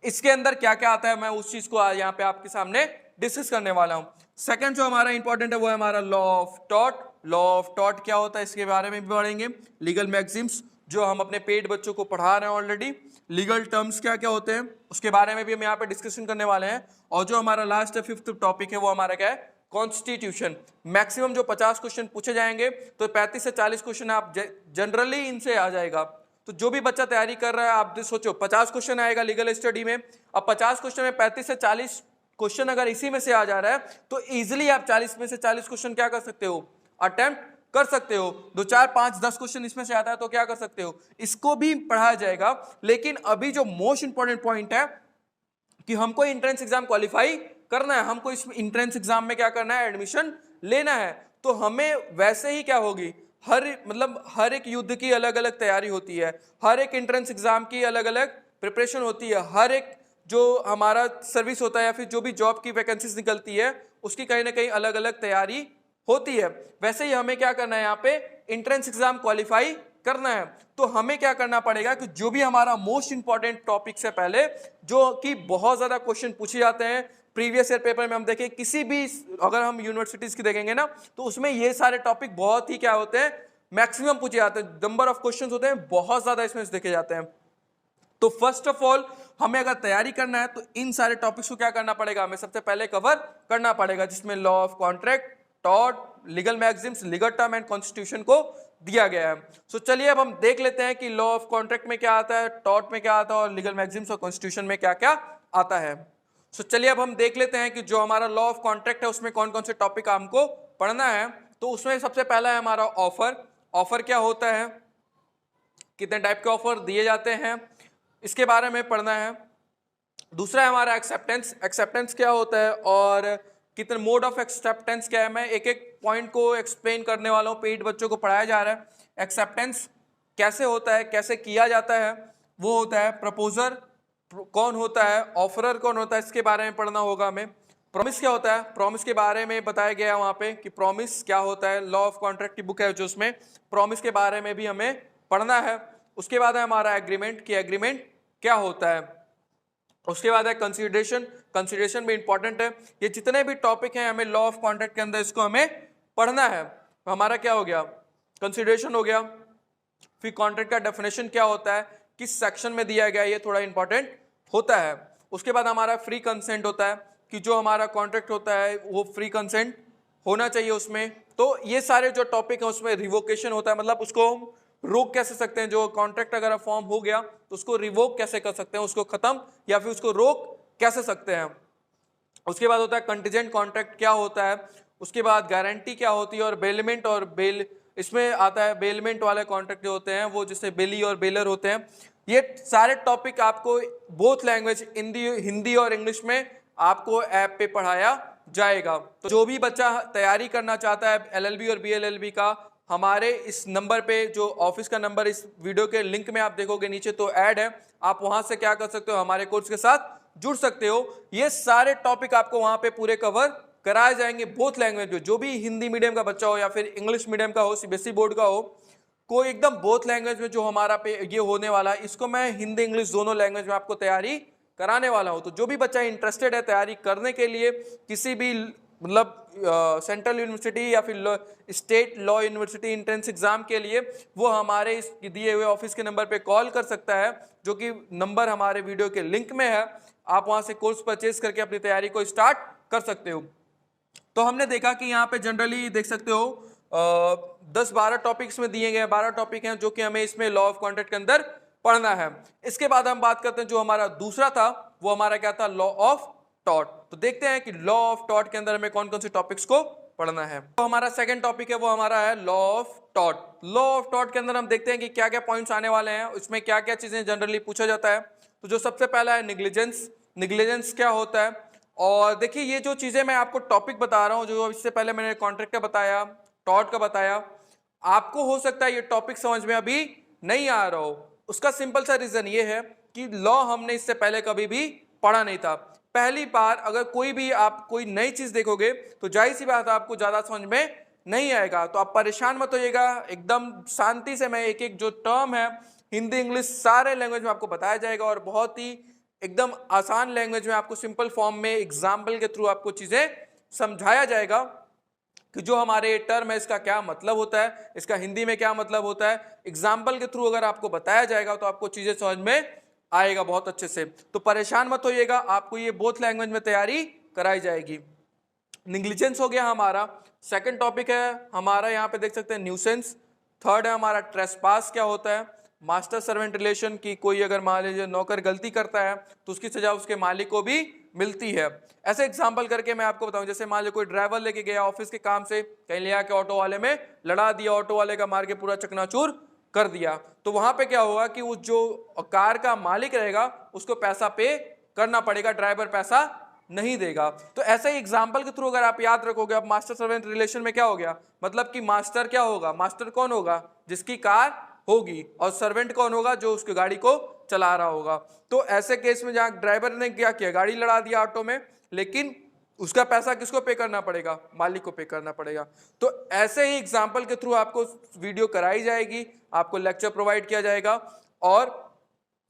इसके अंदर क्या क्या आता है मैं उस चीज को यहाँ पे आपके सामने डिस्कस करने वाला हूं। सेकंड जो हमारा इंपॉर्टेंट है वो है हमारा law of taught. Law of taught क्या होता है इसके बारे में भी पढ़ेंगे। लीगल मैक्सिम्स जो हम अपने पेड बच्चों को पढ़ा रहे हैं ऑलरेडी, लीगल टर्म्स क्या क्या होते हैं उसके बारे में भी हम यहाँ पे डिस्कशन करने वाले हैं। और जो हमारा लास्ट 5th टॉपिक है वो हमारा क्या है, कॉन्स्टिट्यूशन। मैक्सिमम जो 50 क्वेश्चन पूछे जाएंगे तो 35 से 40 क्वेश्चन आप जनरली इनसे आ जाएगा। तो जो भी बच्चा तैयारी कर रहा है आप सोचो 50 क्वेश्चन आएगा लीगल स्टडी में, अब 50 क्वेश्चन में 35 से 40 क्वेश्चन अगर इसी में से आ जा रहा है तो इजीली आप 40 में से 40 क्वेश्चन क्या कर सकते हो, अटेम्प्ट कर सकते हो। 2, 4, 5, 10 क्वेश्चन इसमें से आता है तो क्या कर सकते हो, इसको भी पढ़ाया जाएगा। लेकिन अभी जो मोस्ट इंपॉर्टेंट पॉइंट है कि हमको एंट्रेंस एग्जाम क्वालिफाई करना है, हमको इस एंट्रेंस एग्जाम में क्या करना है, एडमिशन लेना है। तो हमें वैसे ही क्या होगी, हर एक युद्ध की अलग अलग तैयारी होती है, हर एक एंट्रेंस एग्जाम की अलग अलग प्रिपरेशन होती है, हर एक जो हमारा सर्विस होता है या फिर जो भी जॉब की वैकेंसीज निकलती है उसकी कहीं ना कहीं अलग अलग तैयारी होती है। वैसे ही हमें क्या करना है, यहाँ पे एंट्रेंस एग्जाम क्वालिफाई करना है। तो हमें क्या करना पड़ेगा कि जो भी हमारा मोस्ट इंपॉर्टेंट टॉपिक से पहले जो कि बहुत ज्यादा क्वेश्चन पूछे जाते हैं प्रीवियस ईयर पेपर में, हम देखें किसी भी अगर हम यूनिवर्सिटीज की देखेंगे ना तो उसमें ये सारे टॉपिक बहुत ही क्या होते हैं, मैक्सिमम पूछे जाते हैं, नंबर ऑफ क्वेश्चन होते हैं बहुत ज्यादा इसमें देखे जाते हैं। तो फर्स्ट ऑफ ऑल हमें अगर तैयारी करना है तो इन सारे टॉपिक्स को क्या करना पड़ेगा, हमें सबसे पहले कवर करना पड़ेगा, जिसमें law of contract, taught, legal Maxim's, legal term and constitution को दिया गया है। सो चलिए अब हम देख लेते हैं कि लॉ ऑफ कॉन्ट्रैक्ट में क्या आता है, टॉट में क्या आता है और लीगल मैक्सिम्स और कॉन्स्टिट्यूशन में क्या क्या आता है। सो चलिए अब हम देख लेते हैं कि जो हमारा लॉ ऑफ कॉन्ट्रैक्ट है उसमें कौन कौन से टॉपिक हमको पढ़ना है। तो उसमें सबसे पहला है हमारा ऑफर। ऑफर क्या होता है, कितने टाइप के ऑफर दिए जाते हैं, इसके बारे में पढ़ना है। दूसरा है हमारा एक्सेप्टेंस। एक्सेप्टेंस क्या होता है और कितने मोड ऑफ एक्सेप्टेंस क्या है, मैं एक एक पॉइंट को एक्सप्लेन करने वाला हूँ, पेड बच्चों को पढ़ाया जा रहा है। एक्सेप्टेंस कैसे होता है, कैसे किया जाता है, वो होता है। प्रपोजर कौन होता है, ऑफरर कौन होता है, इसके बारे में पढ़ना होगा हमें। प्रॉमिस क्या होता है, प्रॉमिस के बारे में बताया गया है वहाँ पे कि प्रॉमिस क्या होता है। लॉ ऑफ कॉन्ट्रैक्ट की बुक है जो उसमें प्रॉमिस के बारे में भी हमें पढ़ना है। उसके बाद है हमारा एग्रीमेंट, कि एग्रीमेंट क्या होता है। उसके बाद है कंसीडरेशन, कंसीडरेशन भी इंपॉर्टेंट है। ये जितने भी टॉपिक हैं हमें लॉ ऑफ कॉन्ट्रैक्ट के अंदर इसको हमें पढ़ना है। तो हमारा क्या हो गया, कंसीडरेशन हो गया। फिर कॉन्ट्रैक्ट का डेफिनेशन क्या होता है, किस सेक्शन में दिया गया, ये थोड़ा इंपॉर्टेंट होता है। उसके बाद हमारा फ्री कंसेंट होता है कि जो हमारा कॉन्ट्रैक्ट होता है वो फ्री कंसेंट होना चाहिए उसमें। तो ये सारे जो टॉपिक है उसमें रिवोकेशन होता है, मतलब उसको रोक कैसे सकते हैं, जो कॉन्ट्रैक्ट अगर फॉर्म हो गया तो उसको रिवोक कैसे कर सकते हैं, उसको खत्म या फिर उसको रोक कैसे सकते हैं। उसके बाद होता है कंटीजेंट कॉन्ट्रैक्ट क्या होता है। उसके बाद गारंटी क्या होती है और बेलमेंट और बेल, इसमें आता है बेलमेंट वाले कॉन्ट्रैक्ट जो होते हैं वो जैसे बेली और बेलर होते हैं। ये सारे टॉपिक आपको बोथ लैंग्वेज हिंदी और इंग्लिश में आपको ऐप पे पढ़ाया जाएगा। तो जो भी बच्चा तैयारी करना चाहता है LLB और BLLB का, हमारे इस नंबर पे, जो ऑफिस का नंबर इस वीडियो के लिंक में आप देखोगे नीचे तो ऐड है, आप वहां से क्या कर सकते हो, हमारे कोर्स के साथ जुड़ सकते हो। ये सारे टॉपिक आपको वहां पे पूरे कवर कराए जाएंगे बोथ लैंग्वेज में। जो भी हिंदी मीडियम का बच्चा हो या फिर इंग्लिश मीडियम का हो, CBSE बोर्ड का हो, कोई एकदम बोथ लैंग्वेज में जो हमारा पे ये होने वाला है, इसको मैं हिंदी इंग्लिश दोनों लैंग्वेज में आपको तैयारी कराने वाला हूं। तो जो भी बच्चा इंटरेस्टेड है तैयारी करने के लिए किसी भी मतलब सेंट्रल यूनिवर्सिटी या फिर state law university entrance exam के लिए, वो हमारे इस दिए हुए ऑफिस के नंबर पे कॉल कर सकता है, जो कि नंबर हमारे वीडियो के लिंक में है। आप वहां से कोर्स परचेज करके अपनी तैयारी को स्टार्ट कर सकते हो। तो हमने देखा कि यहाँ पे जनरली देख सकते हो 10-12 टॉपिक्स में दिए गए 12 टॉपिक हैं जो कि हमें इसमें लॉ ऑफ कॉन्ट्रैक्ट के अंदर पढ़ना है। इसके बाद हम बात करते हैं जो हमारा दूसरा था, वो हमारा क्या था, लॉ ऑफ टॉट। तो देखते हैं कि लॉ ऑफ टॉट के अंदर हमें कौन कौन से टॉपिक्स को पढ़ना है। तो हमारा सेकंड टॉपिक है वो हमारा है law of taught. Law of taught के अंदर हम देखते हैं कि क्या क्या पॉइंट्स आने वाले हैं, उसमें क्या क्या चीजें जनरली पूछा जाता है। तो जो सबसे पहला है निग्लिजेंस। निग्लिजेंस क्या होता है, और देखिए ये जो चीजें मैं आपको टॉपिक बता रहा हूं, जो इससे पहले मैंने कॉन्ट्रैक्ट का बताया, टॉट का बताया, आपको हो सकता है ये टॉपिक समझ में अभी नहीं आ रहा हो। उसका सिंपल सा रीजन ये है कि लॉ हमने इससे पहले कभी भी पढ़ा नहीं था। पहली बार अगर कोई भी आप कोई नई चीज देखोगे तो जाहिर सी बात है आपको ज्यादा समझ में नहीं आएगा। तो आप परेशान मत होइएगा, एकदम शांति से मैं एक एक जो टर्म है हिंदी इंग्लिश सारे लैंग्वेज में आपको बताया जाएगा, और बहुत ही एकदम आसान लैंग्वेज में आपको सिंपल फॉर्म में एग्जाम्पल के थ्रू आपको चीजें समझाया जाएगा कि जो हमारे टर्म है इसका क्या मतलब होता है, इसका हिंदी में क्या मतलब होता है। एग्जाम्पल के थ्रू अगर आपको बताया जाएगा तो आपको चीजें समझ में आएगा बहुत अच्छे से। तो परेशान मत होइएगा, आपको ये बोथ लैंग्वेज में तैयारी कराई जाएगी। निग्लिजेंस हो गया हमारा। सेकंड टॉपिक है हमारा, यहाँ पे देख सकते हैं न्यूसेंस। थर्ड है हमारा ट्रेसपास क्या होता है। मास्टर सर्वेंट रिलेशन की, कोई अगर मान लीजिए नौकर गलती करता है तो उसकी सजा उसके मालिक को भी मिलती है। ऐसे एग्जांपल करके मैं आपको बताऊं, जैसे मान लीजिए कोई ड्राइवर लेके गया ऑफिस के काम से, कहीं ले आके ऑटो वाले में लड़ा दिया, ऑटो वाले का मार के पूरा चकनाचूर कर दिया, तो वहां पे क्या होगा कि उस जो कार का मालिक रहेगा उसको पैसा पे करना पड़ेगा, ड्राइवर पैसा नहीं देगा। तो ऐसे ही एग्जाम्पल के थ्रू अगर आप याद रखोगे, अब मास्टर सर्वेंट रिलेशन में क्या हो गया, मतलब कि मास्टर क्या होगा, मास्टर कौन होगा, जिसकी कार होगी, और सर्वेंट कौन होगा, जो उसकी गाड़ी को चला रहा होगा। तो ऐसे केस में जहां ड्राइवर ने क्या किया, गाड़ी लड़ा दिया ऑटो में, लेकिन उसका पैसा किसको पे करना पड़ेगा, मालिक को पे करना पड़ेगा। तो ऐसे ही एग्जाम्पल के थ्रू आपको वीडियो कराई जाएगी, आपको लेक्चर प्रोवाइड किया जाएगा, और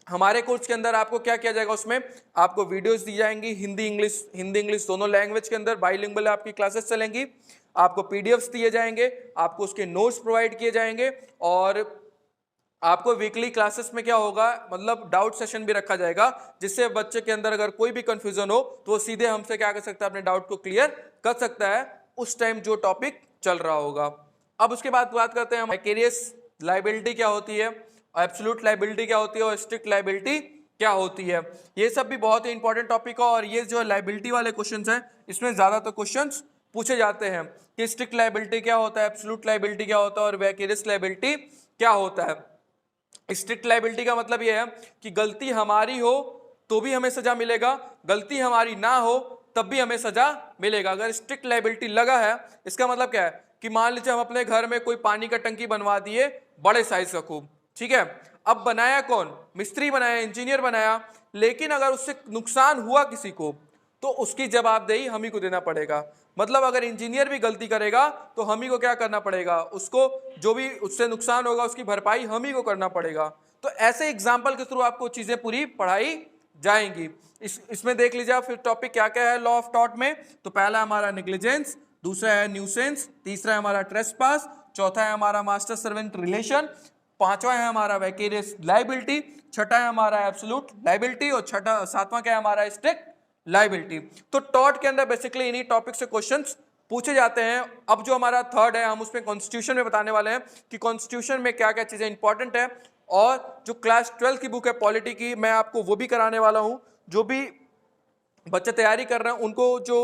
हमारे कोर्स के अंदर आपको क्या किया जाएगा, उसमें आपको वीडियोस दी जाएंगी हिंदी इंग्लिश दोनों लैंग्वेज के अंदर, बाइलिंगुअल आपकी क्लासेस चलेंगी, आपको पीडीएफ्स दिए जाएंगे, आपको उसके नोट्स प्रोवाइड किए जाएंगे, और आपको वीकली क्लासेस में क्या होगा, मतलब डाउट सेशन भी रखा जाएगा, जिससे बच्चे के अंदर अगर कोई भी कंफ्यूजन हो तो वो सीधे हमसे क्या कर सकता है, अपने डाउट को क्लियर कर सकता है उस टाइम जो टॉपिक चल रहा होगा। अब उसके बाद बात करते हैं विकेरियस लायबिलिटी क्या होती है, एब्सोल्यूट लायबिलिटी क्या होती है, और स्ट्रिक्ट लायबिलिटी क्या होती है। ये सब भी बहुत ही इंपॉर्टेंट टॉपिक है, और ये जो लायबिलिटी वाले क्वेश्चंस हैं इसमें ज्यादातर क्वेश्चंस पूछे जाते हैं कि स्ट्रिक्ट लायबिलिटी क्या होता है, एब्सोल्यूट लायबिलिटी क्या होता है, और विकेरियस लायबिलिटी क्या होता है। स्ट्रिक्ट लायबिलिटी का मतलब यह है कि गलती हमारी हो तो भी हमें सजा मिलेगा, गलती हमारी ना हो तब भी हमें सजा मिलेगा। अगर स्ट्रिक्ट लायबिलिटी लगा है, इसका मतलब क्या है कि मान लीजिए हम अपने घर में कोई पानी का टंकी बनवा दिए बड़े साइज का खूब, ठीक है, अब बनाया कौन, मिस्त्री बनाया, इंजीनियर बनाया, लेकिन अगर उससे नुकसान हुआ किसी को तो उसकी जवाबदेही हम ही को देना पड़ेगा। मतलब अगर इंजीनियर भी गलती करेगा तो हम ही को क्या करना पड़ेगा, उसको जो भी उससे नुकसान होगा उसकी भरपाई हम ही को करना पड़ेगा। तो ऐसे एग्जाम्पल के थ्रू आपको चीजें पूरी पढ़ाई जाएंगी। इसमें देख लीजिए फिर टॉपिक क्या क्या है लॉ ऑफ टॉट में। तो पहला हमारा नेग्लिजेंस, दूसरा है न्यूसेंस, तीसरा है हमारा ट्रेसपास, चौथा है हमारा मास्टर सर्वेंट रिलेशन, पांचवा है हमारा विकेरियस लायबिलिटी, छठा है हमारा एब्सोल्यूट लायबिलिटी, और सातवां क्या है हमारा स्ट्रिक्ट लायबिलिटी। तो टॉट के अंदर बेसिकली इन्हीं टॉपिक से क्वेश्चंस पूछे जाते हैं। अब जो हमारा थर्ड है, हम उसमें कॉन्स्टिट्यूशन में बताने वाले हैं कि कॉन्स्टिट्यूशन में क्या क्या चीजें इंपॉर्टेंट है, और जो क्लास 12 की बुक है पॉलिटी की, मैं आपको वो भी कराने वाला हूं। जो भी बच्चे तैयारी कर रहे हैं उनको जो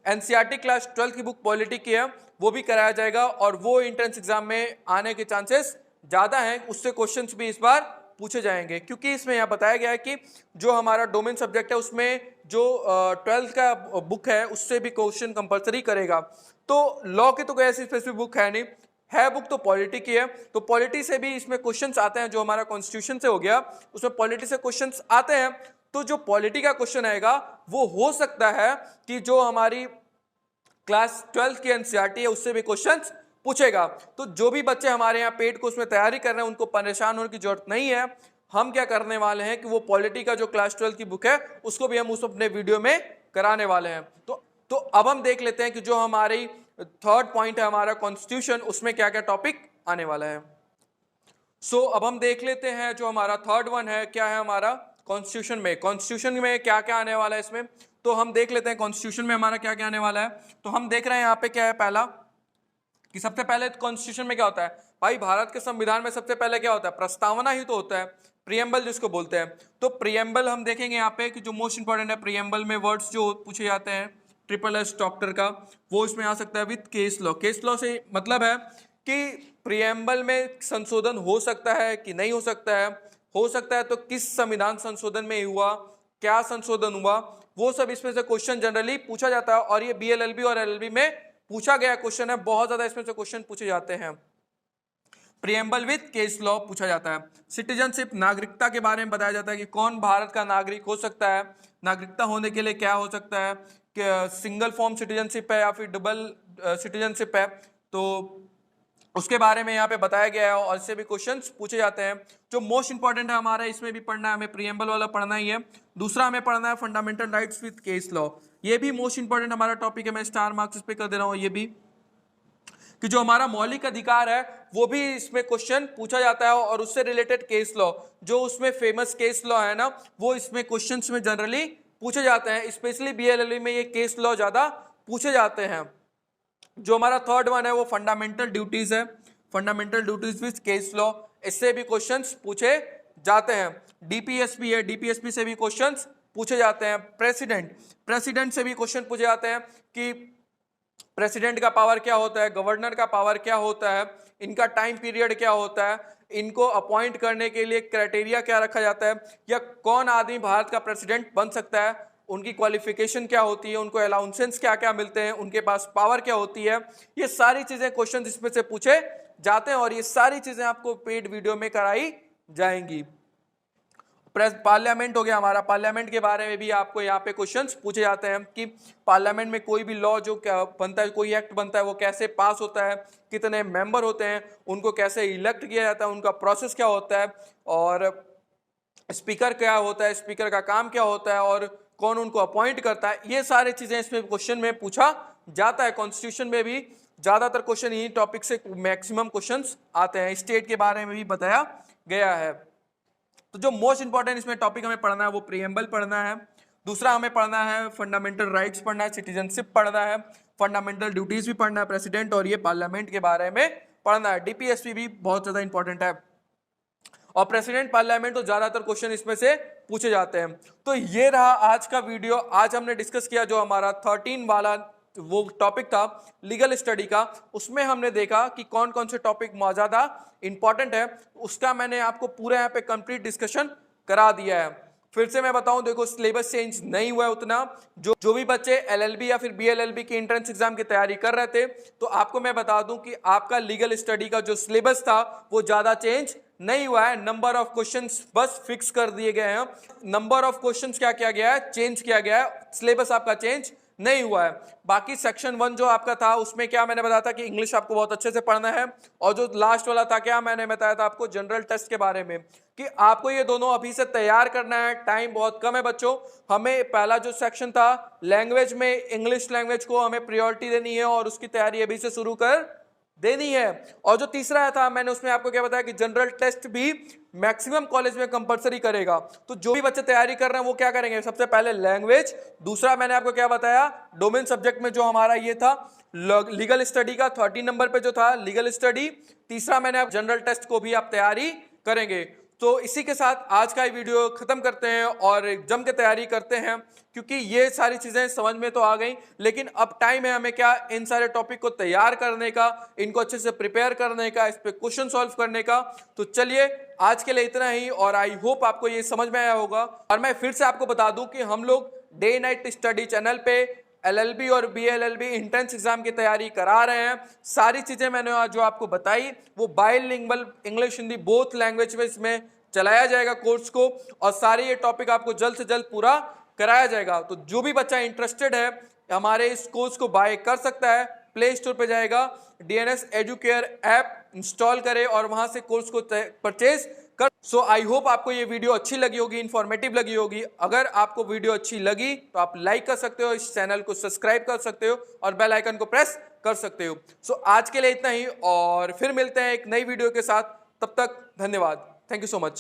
एनसीईआरटी क्लास 12 की बुक पॉलिटी की है वो भी कराया जाएगा, और वो एंट्रेंस एग्जाम में आने के चांसेस ज्यादा हैं, उससे क्वेश्चंस भी इस बार पूछे जाएंगे, क्योंकि इसमें यहाँ बताया गया है कि जो हमारा डोमेन सब्जेक्ट है उसमें जो 12th का बुक है उससे भी क्वेश्चन कंपलसरी करेगा। तो लॉ की तो कोई ऐसी स्पेसिफिक बुक है नहीं, है बुक तो पॉलिटी की है, तो पॉलिटी से भी इसमें क्वेश्चंस आते हैं। जो हमारा कॉन्स्टिट्यूशन से हो गया उसमें पॉलिटी से क्वेश्चंस आते हैं। तो जो पॉलिटी का क्वेश्चन आएगा वो हो सकता है कि जो हमारी क्लास 12 की एनसीईआरटी है उससे भी क्वेश्चंस पूछेगा। तो जो भी बच्चे हमारे यहाँ पेड कोर्स में तैयारी कर रहे हैं उनको परेशान होने की जरूरत नहीं है। हम क्या करने वाले हैं कि वो पॉलिटी का जो क्लास 12 की बुक है उसको भी हम उस अपने वीडियो में कराने वाले हैं। तो अब हम देख लेते हैं कि जो हमारी थर्ड पॉइंट है हमारा कॉन्स्टिट्यूशन, उसमें क्या क्या टॉपिक आने वाला है। सो अब हम देख लेते हैं जो हमारा थर्ड वन है क्या है हमारा कॉन्स्टिट्यूशन में। कॉन्स्टिट्यूशन में क्या क्या आने वाला है इसमें, तो हम देख लेते हैं कॉन्स्टिट्यूशन में हमारा क्या क्या आने वाला है। तो हम देख रहे हैं यहाँ पे क्या है, पहला कि सबसे पहले कॉन्स्टिट्यूशन में क्या होता है भाई, भारत के संविधान में सबसे पहले क्या होता है, प्रस्तावना ही तो होता है, प्रियम्बल जिसको बोलते हैं। तो प्रियम्बल हम देखेंगे यहाँ पे कि जो मोस्ट इंपॉर्टेंट है प्रियम्बल में वर्ड्स जो पूछे जाते हैं SSS डॉक्टर का, वो इसमें आ सकता है with case law. Case law से मतलब है कि प्रियम्बल में संशोधन हो सकता है कि नहीं हो सकता है, हो सकता है तो किस संविधान संशोधन में हुआ, क्या संशोधन हुआ, वो सब इसमें से क्वेश्चन जनरली पूछा जाता है। और ये BLLB और LLB में पूछा गया क्वेश्चन है, बहुत ज्यादा इसमें से क्वेश्चन पूछे जाते हैं। प्रियम्बल विद केस लॉ पूछा जाता है। सिटीजनशिप नागरिकता के बारे में बताया जाता है कि कौन भारत का नागरिक हो सकता है, नागरिकता होने के लिए क्या हो सकता है, कि सिंगल फॉर्म सिटीजनशिप है या फिर डबल सिटीजनशिप है, तो उसके बारे में यहाँ पे बताया गया है और इससे भी क्वेश्चंस पूछे जाते हैं। जो मोस्ट इंपॉर्टेंट है हमारा इसमें भी पढ़ना है, हमें प्रियम्बल वाला पढ़ना ही है। दूसरा हमें पढ़ना है fundamental rights with case law, ये भी मोस्ट इंपॉर्टेंट हमारा टॉपिक है। मैं स्टार मार्क्स इस पे कर दे रहा हूँ, ये भी कि जो हमारा मौलिक अधिकार है वो भी इसमें क्वेश्चन पूछा जाता है और उससे रिलेटेड केस लॉ, जो उसमें फेमस केस लॉ है ना, वो इसमें क्वेश्चंस में जनरली पूछे जाते हैं। स्पेशली BLLB में ये केस लॉ ज्यादा पूछे जाते हैं। जो हमारा थर्ड वन है वो फंडामेंटल ड्यूटीज है, fundamental duties with case law, इससे भी क्वेश्चंस पूछे जाते हैं। DPSP है, DPSP से भी क्वेश्चंस पूछे जाते हैं। प्रेसिडेंट से भी क्वेश्चन पूछे जाते हैं कि प्रेसिडेंट का पावर क्या होता है, गवर्नर का पावर क्या होता है, इनका टाइम पीरियड क्या होता है, इनको अपॉइंट करने के लिए क्राइटेरिया क्या रखा जाता है, या कौन आदमी भारत का प्रेसिडेंट बन सकता है, उनकी क्वालिफिकेशन क्या होती है, उनको अलाउंसेंस क्या क्या मिलते हैं, उनके पास पावर क्या होती है, ये सारी चीजें क्वेश्चन इसमें से पूछे जाते हैं और ये सारी चीजें आपको पेड वीडियो में कराई जाएंगी। पार्लियामेंट हो गया हमारा, पार्लियामेंट के बारे में भी आपको यहाँ पे क्वेश्चंस पूछे जाते हैं कि पार्लियामेंट में कोई भी लॉ जो बनता है, कोई एक्ट बनता है, वो कैसे पास होता है, कितने मेंबर होते हैं, उनको कैसे इलेक्ट किया जाता है, उनका प्रोसेस क्या होता है, और स्पीकर क्या होता है, स्पीकर का काम क्या होता है, और कौन उनको अपॉइंट करता है, ये सारी चीजें इसमें क्वेश्चन में पूछा जाता है। कॉन्स्टिट्यूशन में भी ज्यादातर क्वेश्चन यही टॉपिक से मैक्सिमम क्वेश्चंस आते हैं। स्टेट के बारे में भी बताया गया है। तो जो मोस्ट इंपॉर्टेंट इसमें टॉपिक हमें पढ़ना है वो प्रियम्बल पढ़ना है। दूसरा हमें पढ़ना है फंडामेंटल राइट्स पढ़ना है, सिटीजनशिप पढ़ना है, फंडामेंटल ड्यूटीज भी पढ़ना है, प्रेसिडेंट और ये पार्लियामेंट के बारे में पढ़ना है। DPSP भी बहुत ज्यादा इंपॉर्टेंट है और प्रेसिडेंट पार्लियामेंट तो ज्यादातर क्वेश्चन इसमें से पूछे जाते हैं। तो ये रहा आज का वीडियो। आज हमने डिस्कस किया जो हमारा 13 वाला वो टॉपिक था लीगल स्टडी का, उसमें हमने देखा कि कौन कौन से टॉपिक ज्यादा इंपॉर्टेंट है, उसका मैंने आपको पूरा यहाँ पे कंप्लीट डिस्कशन करा दिया है। फिर से मैं बताऊं, देखो सिलेबस चेंज नहीं हुआ है उतना। जो भी बच्चे LLB या फिर BLLB की एंट्रेंस एग्जाम की तैयारी कर रहे थे, तो आपको मैं बता दूं कि आपका लीगल स्टडी का जो सिलेबस था वो ज्यादा चेंज नहीं हुआ है। नंबर ऑफ क्वेश्चंस बस फिक्स कर दिए गए हैं। नंबर ऑफ क्वेश्चंस क्या किया गया है, चेंज किया गया है, सिलेबस आपका चेंज नहीं हुआ है। बाकी सेक्शन 1 जो आपका था उसमें क्या मैंने बताया था कि इंग्लिश आपको बहुत अच्छे से पढ़ना है, और जो लास्ट वाला था क्या मैंने बताया था आपको जनरल टेस्ट के बारे में कि आपको ये दोनों अभी से तैयार करना है। टाइम बहुत कम है बच्चों। हमें पहला जो सेक्शन था लैंग्वेज में, इंग्लिश लैंग्वेज को हमें प्रायोरिटी देनी है और उसकी तैयारी अभी से शुरू कर देनी है। और जो तीसरा था मैंने उसमें आपको क्या बताया कि जनरल टेस्ट भी मैक्सिमम कॉलेज में कंपलसरी करेगा। तो जो भी बच्चे तैयारी कर रहे हैं वो क्या करेंगे, सबसे पहले लैंग्वेज, दूसरा मैंने आपको क्या बताया डोमेन सब्जेक्ट में जो हमारा ये था लीगल स्टडी का 13 नंबर पे जो था लीगल स्टडी, तीसरा मैंने आप जनरल टेस्ट को भी आप तैयारी करेंगे। तो इसी के साथ आज का ये वीडियो खत्म करते हैं और जम के तैयारी करते हैं, क्योंकि ये सारी चीजें समझ में तो आ गई, लेकिन अब टाइम है हमें क्या इन सारे टॉपिक को तैयार करने का, इनको अच्छे से प्रिपेयर करने का, इस पे क्वेश्चन सॉल्व करने का। तो चलिए आज के लिए इतना ही, और आई होप आपको ये समझ में आया होगा। और मैं फिर से आपको बता दूं कि हम लोग डे नाइट स्टडी चैनल पे LLB और BLLB एंट्रेंस एग्जाम की तैयारी करा रहे हैं। सारी चीजें मैंने जो आपको बताई वो bilingual English Hindi both language में इसमें चलाया जाएगा कोर्स को, और सारे ये टॉपिक आपको जल्द से जल्द पूरा कराया जाएगा। तो जो भी बच्चा इंटरेस्टेड है हमारे इस कोर्स को बाय कर सकता है, प्ले स्टोर पे जाएगा, DNS एजुकेयर ऐप इंस्टॉल करे और वहां से कोर्स को परचेज कर। सो आई होप आपको ये वीडियो अच्छी लगी होगी, इंफॉर्मेटिव लगी होगी। अगर आपको वीडियो अच्छी लगी तो आप लाइक कर सकते हो, इस चैनल को सब्सक्राइब कर सकते हो और बेल आइकन को प्रेस कर सकते हो। सो आज के लिए इतना ही, और फिर मिलते हैं एक नई वीडियो के साथ। तब तक धन्यवाद, थैंक यू सो मच।